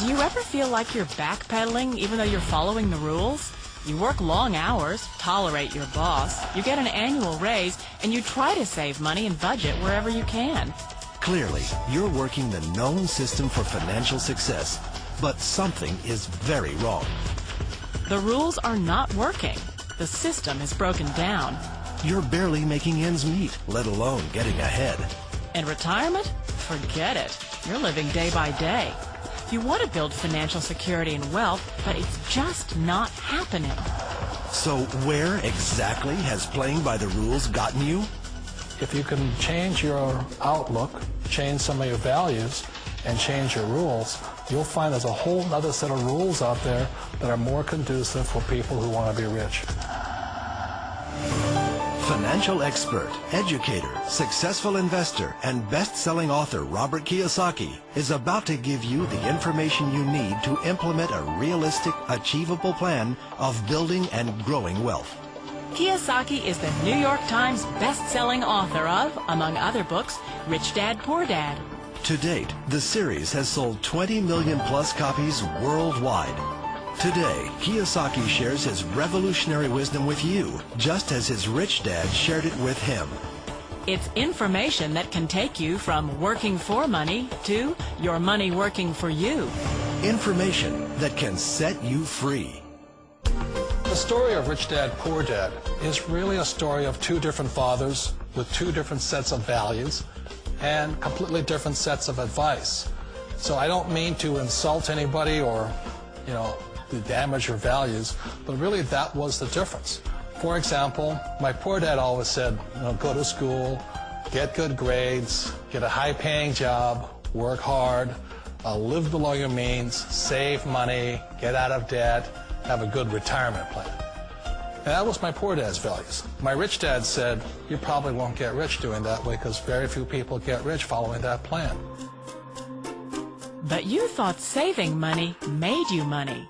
Do you ever feel like you're backpedaling even though you're following the rules? You work long hours, tolerate your boss, you get an annual raise, and you try to save money and budget wherever you can. Clearly, you're working the known system for financial success, but something is very wrong. The rules are not working. The system is broken down. You're barely making ends meet, let alone getting ahead. And retirement? Forget it. You're living day by day. You want to build financial security and wealth, but it's just not happening. So where exactly has playing by the rules gotten you? If you can change your outlook, change some of your values, and change your rules, you'll find there's a whole other set of rules out there that are more conducive for people who want to be rich. Financial expert, educator, successful investor, and best-selling author Robert Kiyosaki is about to give you the information you need to implement a realistic, achievable plan of building and growing wealth. Kiyosaki is the New York Times best-selling author of, among other books, Rich Dad, Poor Dad. To date, the series has sold 20 million plus copies worldwide. Today, Kiyosaki shares his revolutionary wisdom with you, just as his rich dad shared it with him. It's information that can take you from working for money to your money working for you. Information that can set you free. The story of Rich Dad, Poor Dad is really a story of two different fathers with two different sets of values and completely different sets of advice. So I don't mean to insult anybody or, to damage your values, but really that was the difference. For example, my poor dad always said, go to school, get good grades, get a high-paying job, work hard, live below your means, save money, get out of debt, have a good retirement plan. And that was my poor dad's values. My rich dad said, you probably won't get rich doing that way because very few people get rich following that plan. But you thought saving money made you money.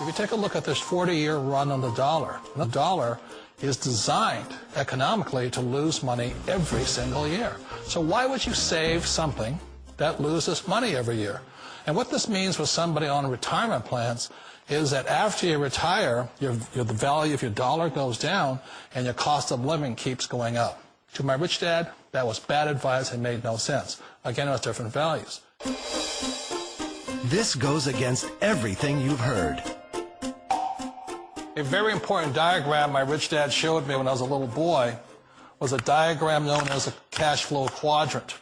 If you take a look at this 40-year run on the dollar is designed economically to lose money every single year. So why would you save something that loses money every year? And what this means for somebody on retirement plans is that after you retire, the value of your dollar goes down and your cost of living keeps going up. To my rich dad, that was bad advice and made no sense. Again, it was different values. This goes against everything you've heard. A very important diagram my rich dad showed me when I was a little boy was a diagram known as a cash flow quadrant.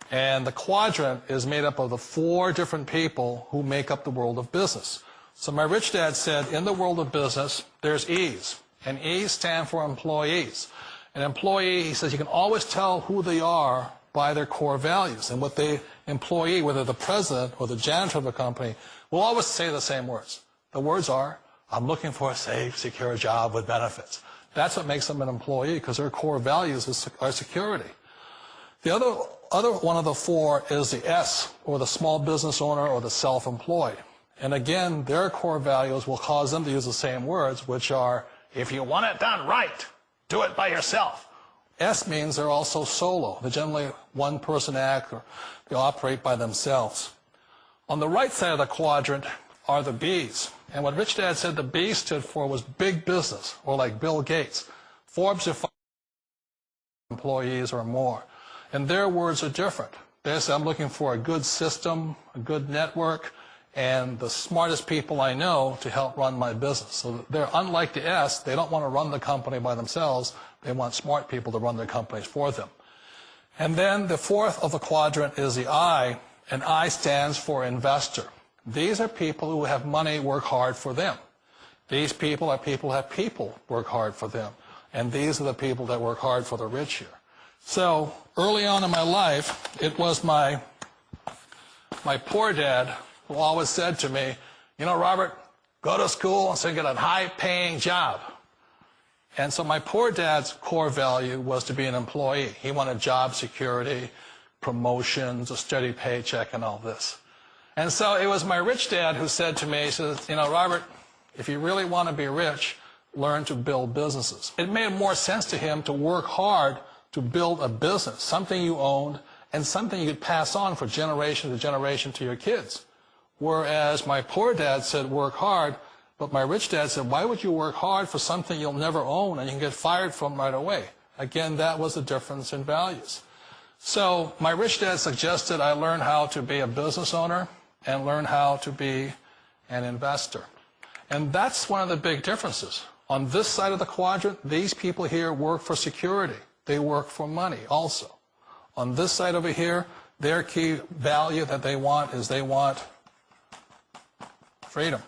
And the quadrant is made up of the four different people who make up the world of business. So my rich dad said, in the world of business, there's E's. And E's stand for employees. An employee, he says, you can always tell who they are by their core values. And what the employee, whether the president or the janitor of the company, will always say the same words. The words are, I'm looking for a safe, secure job with benefits. That's what makes them an employee, because their core values are security. The other one of the four is the S, or the small business owner or the self-employed. And again, their core values will cause them to use the same words, which are, if you want it done right, do it by yourself. S means they're also solo. They're generally one-person act, or they operate by themselves. On the right side of the quadrant are the B's. And what Rich Dad said the B stood for was big business, or like Bill Gates. Forbes defines employees or more. And their words are different. They say, I'm looking for a good system, a good network, and the smartest people I know to help run my business. So they're unlike the S. They don't want to run the company by themselves. They want smart people to run their companies for them. And then the fourth of the quadrant is the I, and I stands for investor. These are people who have money work hard for them. These people are people who have people work hard for them. And these are the people that work hard for the rich here. So early on in my life, it was my poor dad who always said to me, Robert, go to school and so get a high-paying job. And so my poor dad's core value was to be an employee. He wanted job security, promotions, a steady paycheck, and all this. And so it was my rich dad who said to me, he says, Robert, if you really want to be rich, learn to build businesses. It made more sense to him to work hard to build a business, something you owned and something you could pass on for generation to generation to your kids. Whereas my poor dad said, work hard, but my rich dad said, why would you work hard for something you'll never own and you can get fired from right away? Again, that was the difference in values. So my rich dad suggested I learn how to be a business owner and learn how to be an investor. And that's one of the big differences. On this side of the quadrant, these people here work for security. They work for money also. On this side over here, their key value that they want is they want freedom.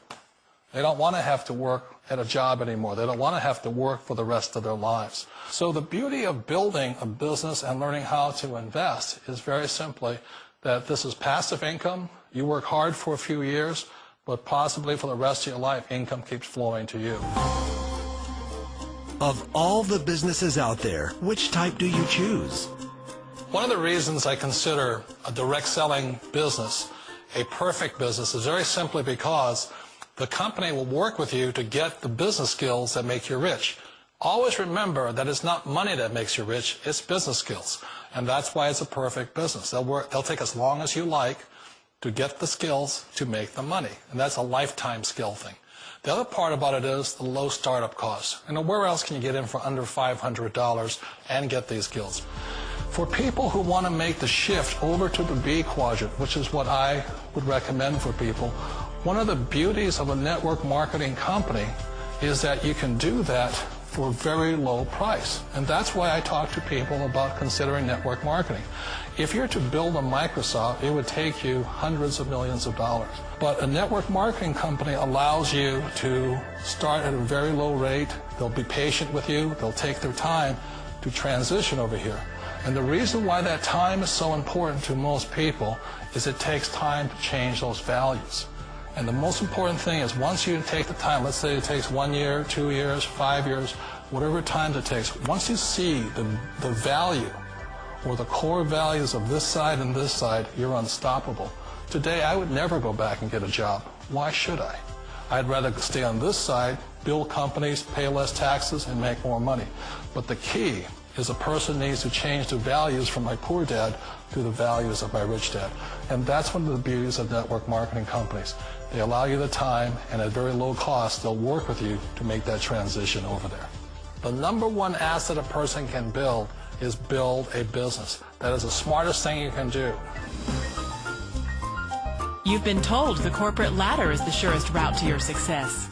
They don't want to have to work at a job anymore. They don't want to have to work for the rest of their lives. So the beauty of building a business and learning how to invest is very simply that this is passive income. You work hard for a few years, but possibly for the rest of your life, income keeps flowing to you. Of all the businesses out there, which type do you choose? One of the reasons I consider a direct selling business a perfect business is very simply because the company will work with you to get the business skills that make you rich. Always remember that it's not money that makes you rich, it's business skills. And that's why it's a perfect business. They'll take as long as you like to get the skills to make the money. And that's a lifetime skill thing. The other part about it is the low startup costs. And where else can you get in for under $500 and get these skills? For people who want to make the shift over to the B quadrant, which is what I would recommend for people, one of the beauties of a network marketing company is that you can do that for a very low price. And that's why I talk to people about considering network marketing. If you're to build a Microsoft, it would take you hundreds of millions of dollars. But a network marketing company allows you to start at a very low rate. They'll be patient with you. They'll take their time to transition over here. And the reason why that time is so important to most people is it takes time to change those values. And the most important thing is once you take the time, let's say it takes 1 year, 2 years, 5 years, whatever time it takes, once you see the value or the core values of this side and this side, you're unstoppable. Today, I would never go back and get a job. Why should I? I'd rather stay on this side, build companies, pay less taxes, and make more money. But the key is a person needs to change the values from my poor dad to the values of my rich dad. And that's one of the beauties of network marketing companies. They allow you the time, and at very low cost, they'll work with you to make that transition over there. The number one asset a person can build is build a business. That is the smartest thing you can do. You've been told the corporate ladder is the surest route to your success.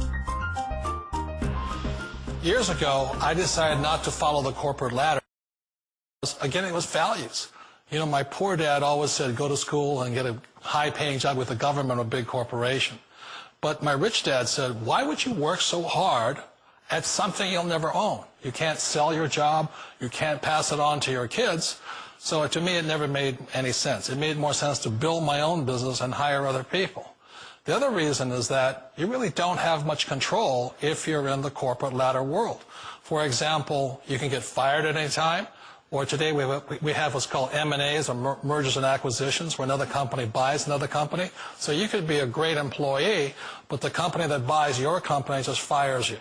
Years ago, I decided not to follow the corporate ladder. Again, it was values. You know, my poor dad always said, go to school and get a high-paying job with the government or a big corporation. But my rich dad said, why would you work so hard at something you'll never own? You can't sell your job. You can't pass it on to your kids. So to me, it never made any sense. It made more sense to build my own business and hire other people. The other reason is that you really don't have much control if you're in the corporate ladder world. For example, you can get fired at any time, or today we have what's called M&As, or mergers and acquisitions, where another company buys another company. So you could be a great employee, but the company that buys your company just fires you.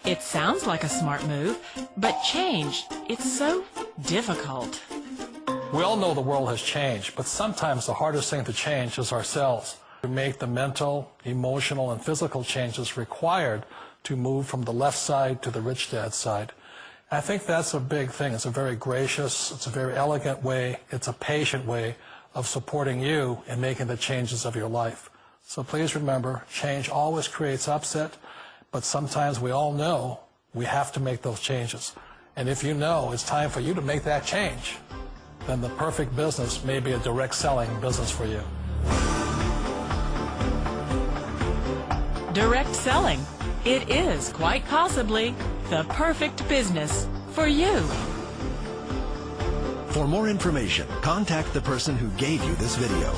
It sounds like a smart move, but change, it's so difficult. We all know the world has changed, but sometimes the hardest thing to change is ourselves. To make the mental, emotional, and physical changes required to move from the left side to the rich dad's side. I think that's a big thing. It's a very gracious, it's a very elegant way, it's a patient way of supporting you in making the changes of your life. So please remember, change always creates upset, but sometimes we all know we have to make those changes. And if you know it's time for you to make that change, then the perfect business may be a direct selling business for you. Direct selling. It is quite possibly the perfect business for you. For more information, contact the person who gave you this video.